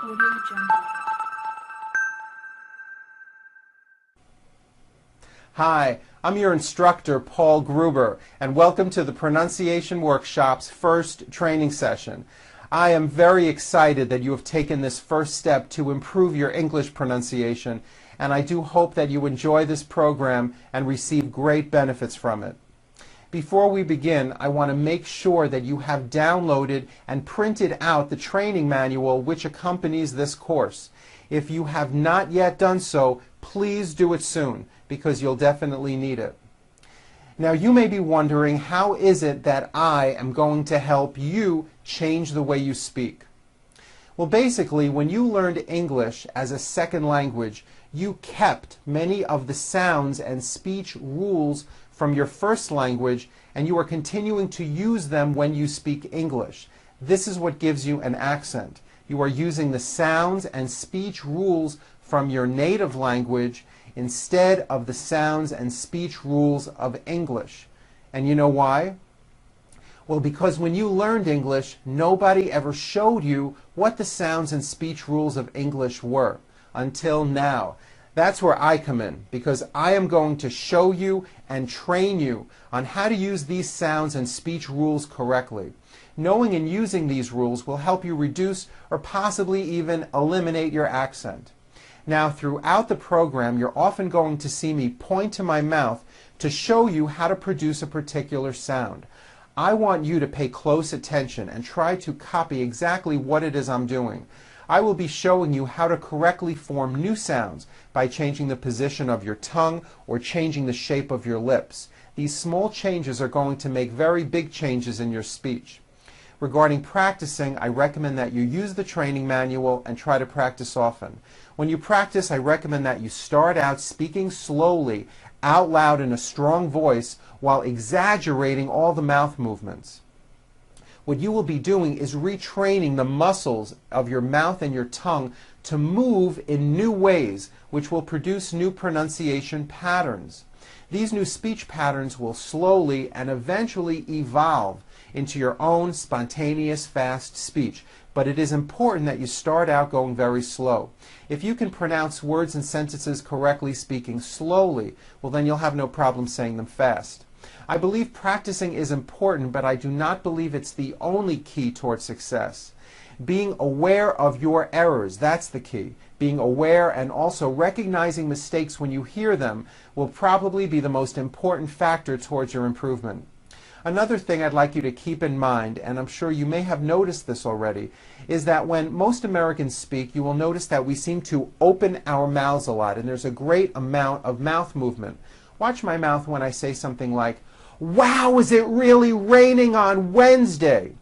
Audio Jungle. Hi, I'm your instructor, Paul Gruber, and welcome to the Pronunciation Workshop's first training session. I am very excited that you have taken this first step to improve your English pronunciation, and I do hope that you enjoy this program and receive great benefits from it. Before we begin, I want to make sure that you have downloaded and printed out the training manual which accompanies this course. If you have not yet done so, please do it soon, because you'll definitely need it. Now, you may be wondering, how is it that I am going to help you change the way you speak? Well, basically, when you learned English as a second language, you kept many of the sounds and speech rules from your first language, and you are continuing to use them when you speak English. This is what gives you an accent. You are using the sounds and speech rules from your native language instead of the sounds and speech rules of English. And you know why? Well, because when you learned English, nobody ever showed you what the sounds and speech rules of English were until now. That's where I come in, because I am going to show you and train you on how to use these sounds and speech rules correctly. Knowing and using these rules will help you reduce or possibly even eliminate your accent. Now, throughout the program, you're often going to see me point to my mouth to show you how to produce a particular sound. I want you to pay close attention and try to copy exactly what it is I'm doing. I will be showing you how to correctly form new sounds by changing the position of your tongue or changing the shape of your lips. These small changes are going to make very big changes in your speech. Regarding practicing, I recommend that you use the training manual and try to practice often. When you practice, I recommend that you start out speaking slowly, out loud in a strong voice, while exaggerating all the mouth movements. What you will be doing is retraining the muscles of your mouth and your tongue to move in new ways, which will produce new pronunciation patterns. These new speech patterns will slowly and eventually evolve into your own spontaneous, fast speech. But it is important that you start out going very slow. If you can pronounce words and sentences correctly speaking slowly, well, then you'll have no problem saying them fast. I believe practicing is important, but I do not believe it's the only key towards success. Being aware of your errors, that's the key. Being aware and also recognizing mistakes when you hear them will probably be the most important factor towards your improvement. Another thing I'd like you to keep in mind, and I'm sure you may have noticed this already, is that when most Americans speak, you will notice that we seem to open our mouths a lot, and there's a great amount of mouth movement. Watch my mouth when I say something like, "Wow, is it really raining on Wednesday?"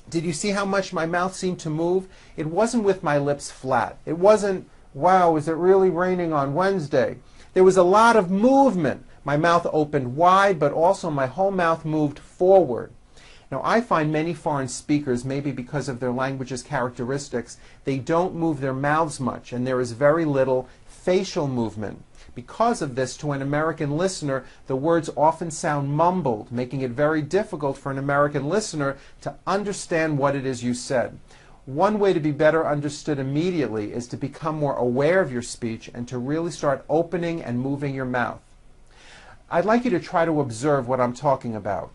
Did you see how much my mouth seemed to move? It wasn't with my lips flat. It wasn't, "Wow, is it really raining on Wednesday?" There was a lot of movement. My mouth opened wide, but also my whole mouth moved forward. Now, I find many foreign speakers, maybe because of their language's characteristics, they don't move their mouths much, and there is very little facial movement. Because of this, to an American listener, the words often sound mumbled, making it very difficult for an American listener to understand what it is you said. One way to be better understood immediately is to become more aware of your speech and to really start opening and moving your mouth. I'd like you to try to observe what I'm talking about.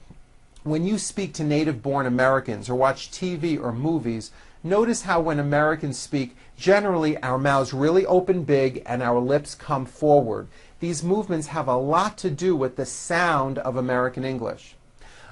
When you speak to native-born Americans or watch TV or movies, notice how when Americans speak, generally our mouths really open big and our lips come forward. These movements have a lot to do with the sound of American English.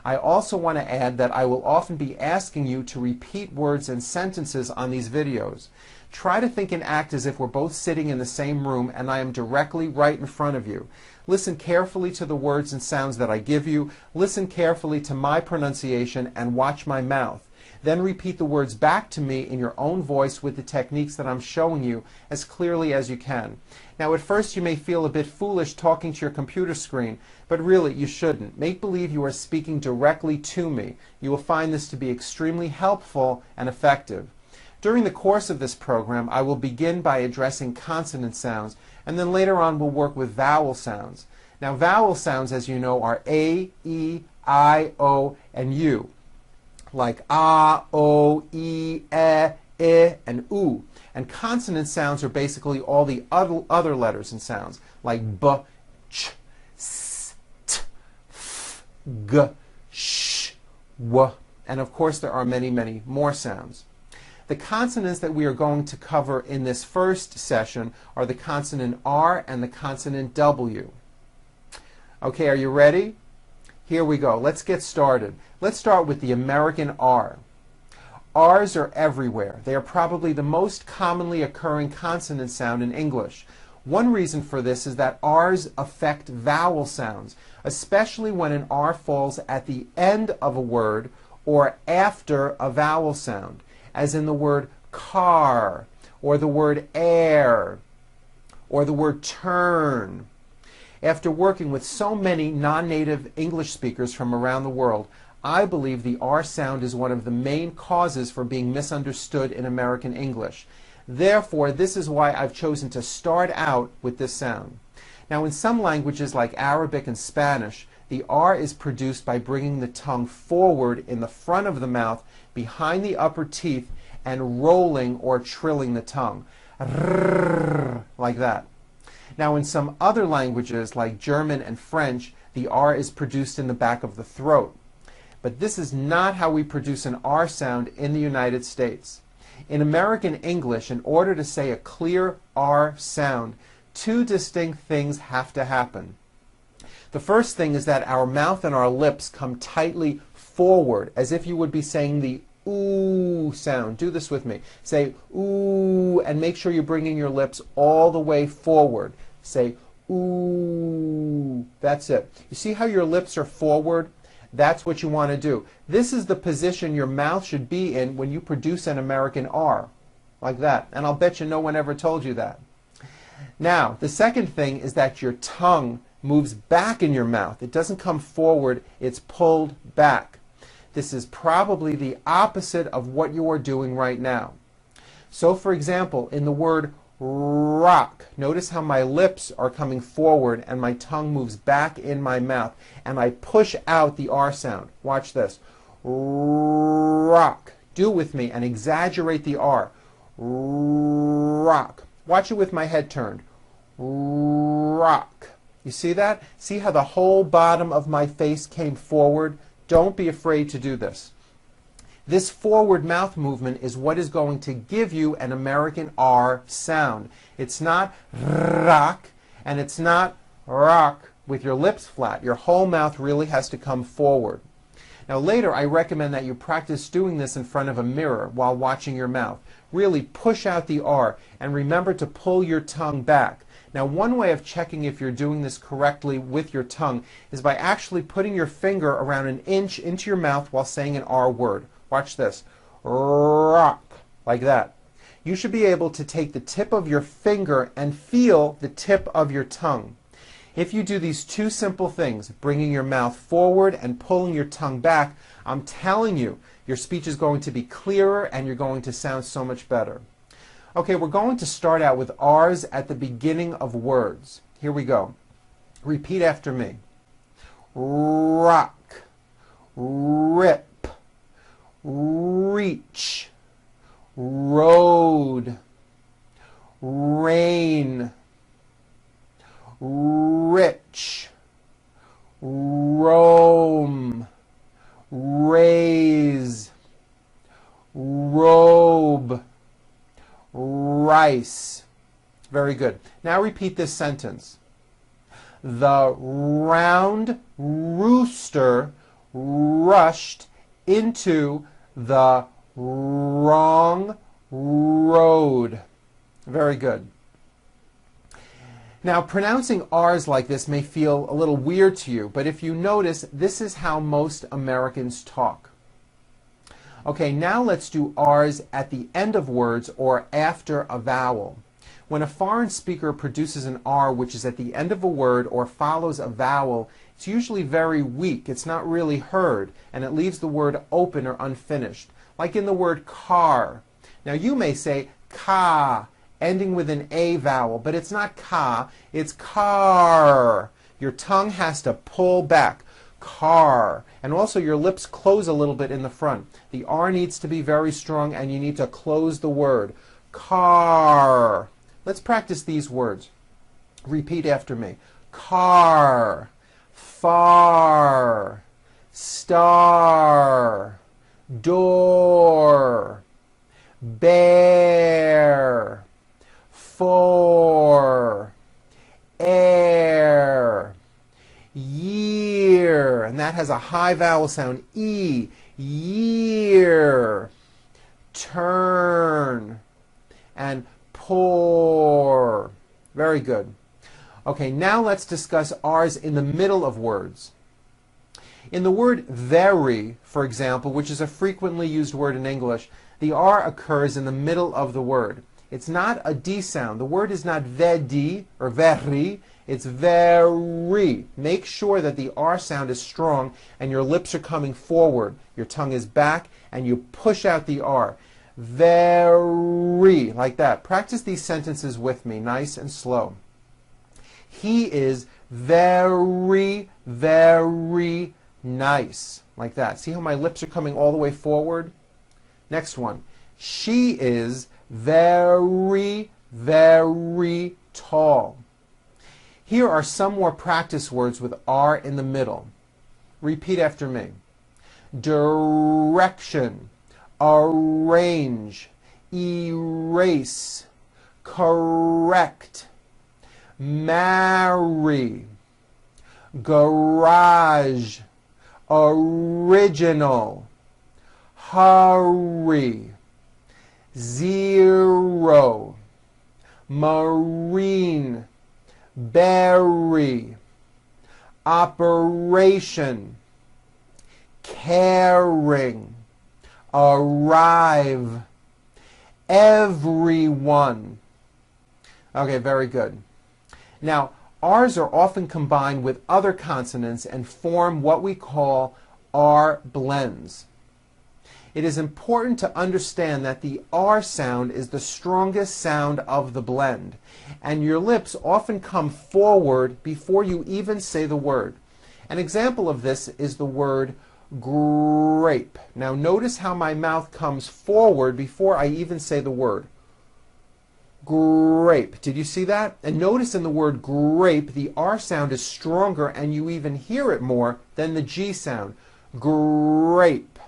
I also want to add that I will often be asking you to repeat words and sentences on these videos. Try to think and act as if we're both sitting in the same room and I am directly right in front of you. Listen carefully to the words and sounds that I give you. Listen carefully to my pronunciation and watch my mouth. Then repeat the words back to me in your own voice with the techniques that I'm showing you as clearly as you can. Now, at first you may feel a bit foolish talking to your computer screen, but really you shouldn't. Make believe you are speaking directly to me. You will find this to be extremely helpful and effective. During the course of this program, I will begin by addressing consonant sounds, and then later on we'll work with vowel sounds. Now, vowel sounds, as you know, are A, E, I, O, and U. Like A, O, E, I, and U. And consonant sounds are basically all the other letters and sounds, like B, Ch, S, T, F, G, Sh, W. And of course there are many, many more sounds. The consonants that we are going to cover in this first session are the consonant R and the consonant W. Okay, are you ready? Here we go. Let's get started. Let's start with the American R. R's are everywhere. They are probably the most commonly occurring consonant sound in English. One reason for this is that R's affect vowel sounds, especially when an R falls at the end of a word or after a vowel sound, as in the word car, or the word air, or the word turn. After working with so many non-native English speakers from around the world, I believe the R sound is one of the main causes for being misunderstood in American English. Therefore, this is why I've chosen to start out with this sound. Now, in some languages like Arabic and Spanish, the R is produced by bringing the tongue forward in the front of the mouth, behind the upper teeth, and rolling or trilling the tongue. Like that. Now, in some other languages like German and French, the R is produced in the back of the throat. But this is not how we produce an R sound in the United States. In American English, in order to say a clear R sound, two distinct things have to happen. The first thing is that our mouth and our lips come tightly forward, as if you would be saying the ooh sound. Do this with me. Say ooh, and make sure you're bringing your lips all the way forward. Say ooh. That's it. You see how your lips are forward? That's what you want to do. This is the position your mouth should be in when you produce an American R. Like that. And I'll bet you no one ever told you that. Now, the second thing is that your tongue moves back in your mouth. It doesn't come forward, it's pulled back. This is probably the opposite of what you are doing right now. So, for example, in the word rock, notice how my lips are coming forward and my tongue moves back in my mouth, and I push out the R sound. Watch this. Rock. Do it with me and exaggerate the R. Rock. Watch it with my head turned. Rock. You see that? See how the whole bottom of my face came forward? Don't be afraid to do this. This forward mouth movement is what is going to give you an American R sound. It's not rock, and it's not rock with your lips flat. Your whole mouth really has to come forward. Now later, I recommend that you practice doing this in front of a mirror while watching your mouth. Really push out the R, and remember to pull your tongue back. Now, one way of checking if you're doing this correctly with your tongue is by actually putting your finger around an inch into your mouth while saying an R word. Watch this. Rock. Like that. You should be able to take the tip of your finger and feel the tip of your tongue. If you do these two simple things, bringing your mouth forward and pulling your tongue back, I'm telling you, your speech is going to be clearer and you're going to sound so much better. Okay, we're going to start out with R's at the beginning of words. Here we go. Repeat after me. Rock, rip, reach, road, rain, rich, roam, raise, robe, rice. Very good. Now repeat this sentence. The round rooster rushed into the wrong road. Very good. Now, pronouncing R's like this may feel a little weird to you, but if you notice, this is how most Americans talk. Okay, now let's do R's at the end of words or after a vowel. When a foreign speaker produces an R which is at the end of a word or follows a vowel, it's usually very weak. It's not really heard, and it leaves the word open or unfinished. Like in the word car. Now you may say ka, ending with an A vowel, but it's not ka, it's car. Your tongue has to pull back. car. And also your lips close a little bit in the front. The R needs to be very strong and you need to close the word. Car. Let's practice these words. Repeat after me. Car, far, star, door, bear, for, air, year, and that has a high vowel sound, E, year, turn, and pour. Very good. Okay, now let's discuss R's in the middle of words. In the word very, for example, which is a frequently used word in English, the R occurs in the middle of the word. It's not a D sound. The word is not vedi or very, it's very. Make sure that the R sound is strong and your lips are coming forward. Your tongue is back and you push out the R. Very, like that. Practice these sentences with me, nice and slow. He is very, very nice. Like that. See how my lips are coming all the way forward? Next one. She is very, very tall. Here are some more practice words with R in the middle. Repeat after me. Direction, arrange, erase, correct, marry, garage, original, hurry, zero, marine, berry, operation, caring, arrive, everyone. Okay, very good. Now, R's are often combined with other consonants and form what we call R blends. It is important to understand that the R sound is the strongest sound of the blend, and your lips often come forward before you even say the word. An example of this is the word grape. Now notice how my mouth comes forward before I even say the word. Grape. Did you see that? And notice in the word grape, the R sound is stronger and you even hear it more than the G sound. Grape.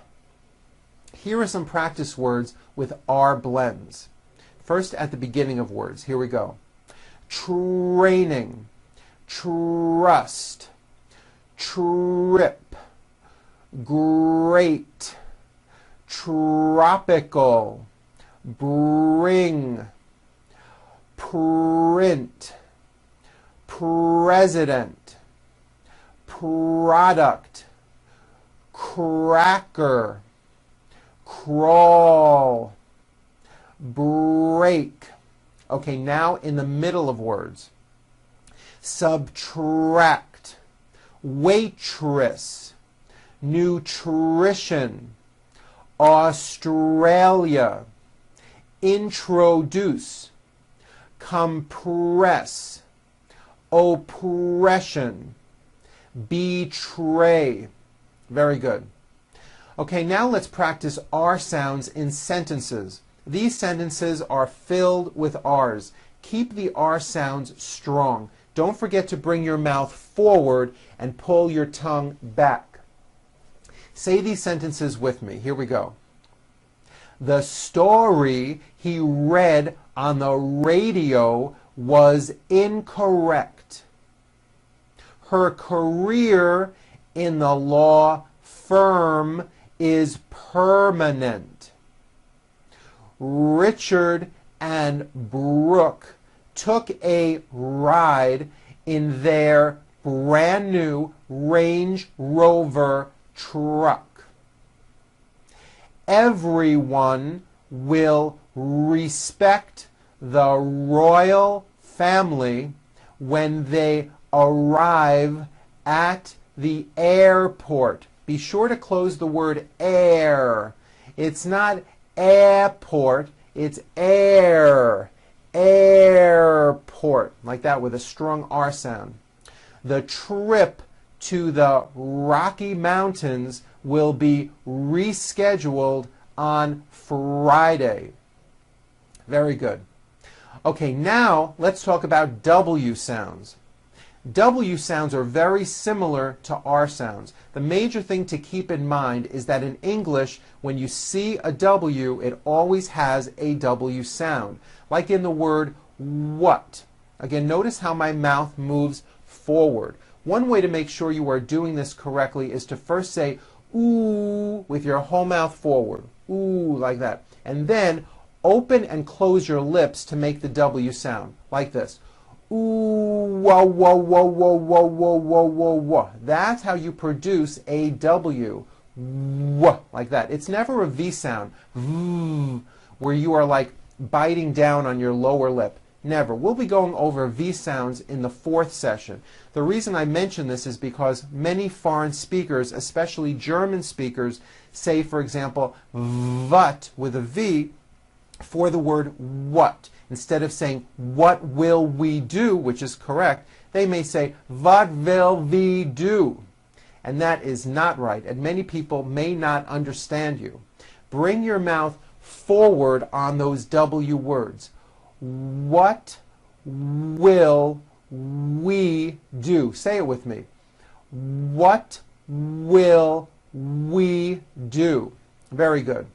Here are some practice words with R blends. First, at the beginning of words. Here we go. Training, trust, trip, great, tropical, bring, print, president, product, cracker, crawl, break. Okay, now in the middle of words. Subtract, waitress, nutrition, Australia, introduce, compress, oppression, betray. Very good. Okay, now let's practice R sounds in sentences. These sentences are filled with R's. Keep the R sounds strong. Don't forget to bring your mouth forward and pull your tongue back. Say these sentences with me. Here we go. The story he read on the radio was incorrect. Her career in the law firm is permanent. Richard and Brooke took a ride in their brand new Range Rover truck. Everyone will respect the royal family when they arrive at the airport. Be sure to close the word air. It's not airport, it's air. Airport. Like that with a strong R sound. The trip to the Rocky Mountains will be rescheduled on Friday. Very good. Okay, now let's talk about W sounds. W sounds are very similar to R sounds. The major thing to keep in mind is that in English, when you see a W, it always has a W sound, like in the word what. Again, notice how my mouth moves forward. One way to make sure you are doing this correctly is to first say ooh with your whole mouth forward. Ooh, like that. And then open and close your lips to make the W sound, like this. Ooh, whoa, whoa, whoa, whoa, whoa, whoa, whoa, whoa, whoa. That's how you produce a W. Whoa, like that. It's never a V sound, where you are like biting down on your lower lip. Never. We'll be going over V sounds in the 4th session. The reason I mention this is because many foreign speakers, especially German speakers, say, for example, what with a V for the word what. Instead of saying, what will we do, which is correct, they may say, what will we do? And that is not right, and many people may not understand you. Bring your mouth forward on those W words. What will we do? Say it with me. What will we do? Very good.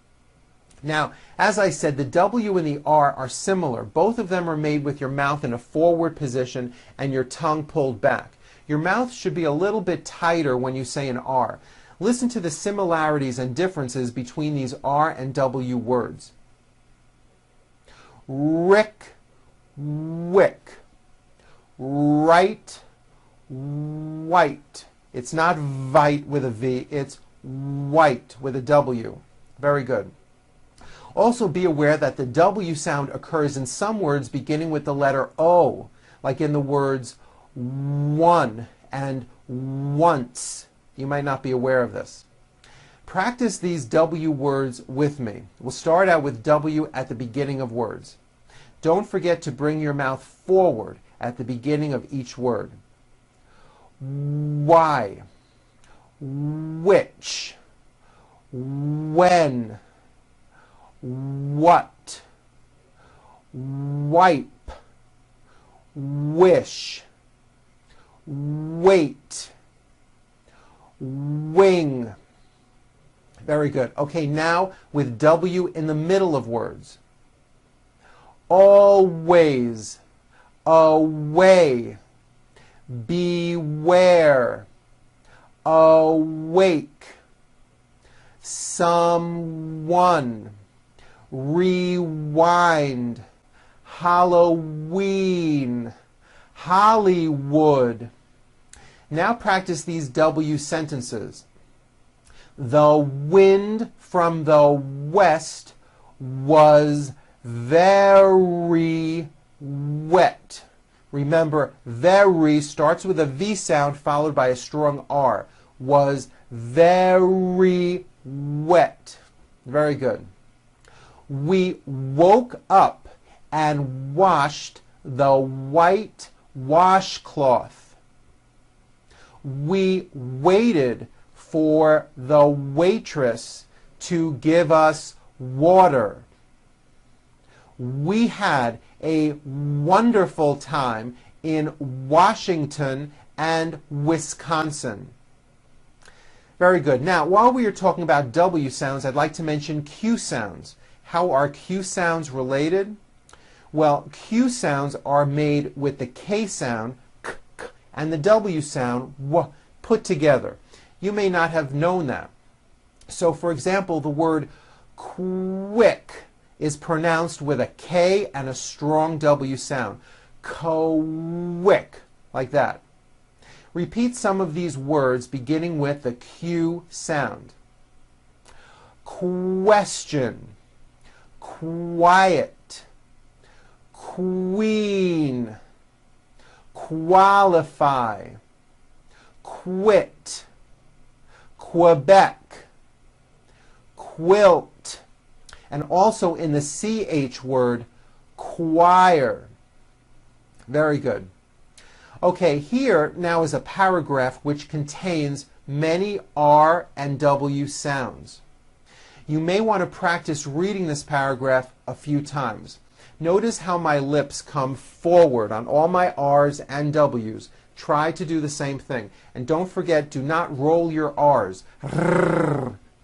Now, as I said, the W and the R are similar. Both of them are made with your mouth in a forward position and your tongue pulled back. Your mouth should be a little bit tighter when you say an R. Listen to the similarities and differences between these R and W words. Rick, wick. Right, white. It's not vite with a V, it's white with a W. Very good. Also be aware that the W sound occurs in some words beginning with the letter O, like in the words one and once. You might not be aware of this. Practice these W words with me. We'll start out with W at the beginning of words. Don't forget to bring your mouth forward at the beginning of each word. Why, which, when, what, wipe, wish, wait, wing. Very good. Okay, now with W in the middle of words. Always, away, beware, awake, someone, rewind, Halloween, Hollywood. Now practice these W sentences. The wind from the west was very wet. Remember, very starts with a V sound followed by a strong R. Was very wet. Very good. We woke up and washed the white washcloth. We waited for the waitress to give us water. We had a wonderful time in Washington and Wisconsin. Very good. Now, while we are talking about W sounds, I'd like to mention Q sounds. How are Q sounds related? Well, Q sounds are made with the K sound, k, k, and the W sound, w, put together. You may not have known that. So, for example, the word quick is pronounced with a K and a strong W sound. Quick, like that. Repeat some of these words beginning with the Q sound. Question, quiet, queen, qualify, quit, Quebec, quilt, and also in the CH word, choir. Very good. Okay, here now is a paragraph which contains many R and W sounds. You may want to practice reading this paragraph a few times. Notice how my lips come forward on all my R's and W's. Try to do the same thing. And don't forget, do not roll your R's.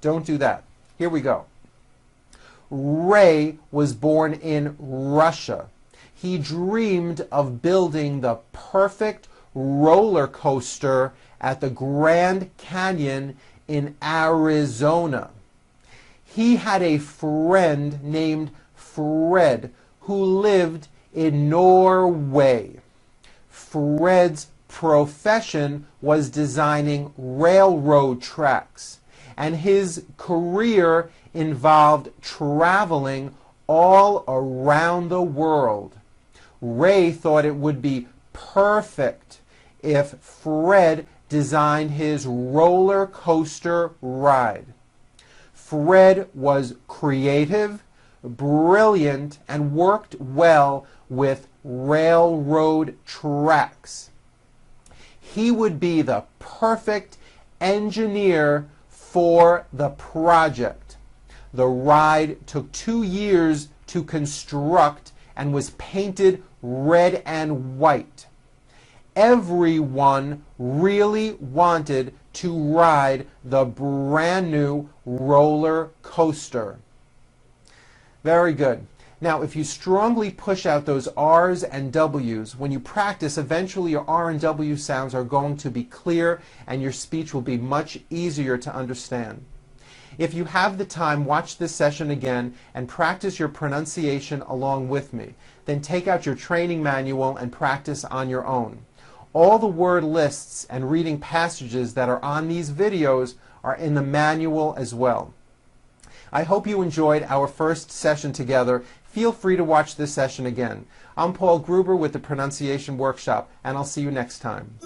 Don't do that. Here we go. Ray was born in Russia. He dreamed of building the perfect roller coaster at the Grand Canyon in Arizona. He had a friend named Fred who lived in Norway. Fred's profession was designing railroad tracks, and his career involved traveling all around the world. Ray thought it would be perfect if Fred designed his roller coaster ride. Fred was creative, brilliant, and worked well with railroad tracks. He would be the perfect engineer for the project. The ride took 2 years to construct and was painted red and white. Everyone really wanted to ride the brand new roller coaster. Very good. Now, if you strongly push out those R's and W's, when you practice, eventually your R and W sounds are going to be clear and your speech will be much easier to understand. If you have the time, watch this session again and practice your pronunciation along with me. Then take out your training manual and practice on your own. All the word lists and reading passages that are on these videos are in the manual as well. I hope you enjoyed our first session together. Feel free to watch this session again. I'm Paul Gruber with the Pronunciation Workshop, and I'll see you next time.